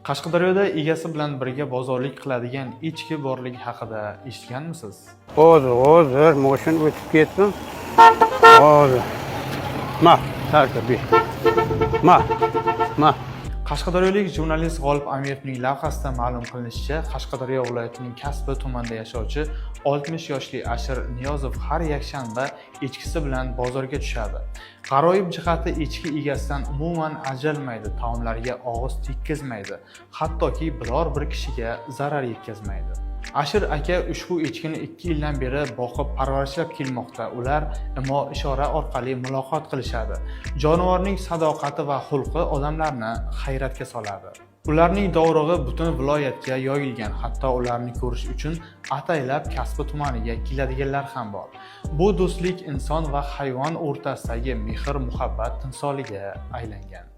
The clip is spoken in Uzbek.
Qashqadaryoda egasi bilan birga bozorlik qiladigan echki borligi haqida eshitganmisiz? Hozir mashina o'tib ketdim. Hozir. Tarkabi. Qashqadaryolik jurnalist G'olib Amirovning lavhasida ma'lum qilinishicha, Qashqadaryo viloyatining Kasbi tumanida yashovchi 60 yoshli Ashir Niyozov har yakshanba echkisi bilan bozorga tushadi. G'aroyib jihati echki egasidan umuman ajralmaydi, taomlariga og'iz tekkizmaydi, hattoki biror bir kishiga zarar yetkazmaydi. Ashir aka ushbu echkini 2 yildan beri boqib parvarishlab kelmoqda. Ular imo-ishora orqali muloqot qilishadi. Jonivorning sadoqati va xulqi odamlarni hayratga soladi. Ularning dovrug'i butun viloyatga yoyilgan, hatto ularni ko'rish uchun ataylab Kasbi tumaniga keladiganlar ham bor. Bu do'stlik inson va hayvon o'rtasidagi mehr-muhabbat timsoliga aylangan.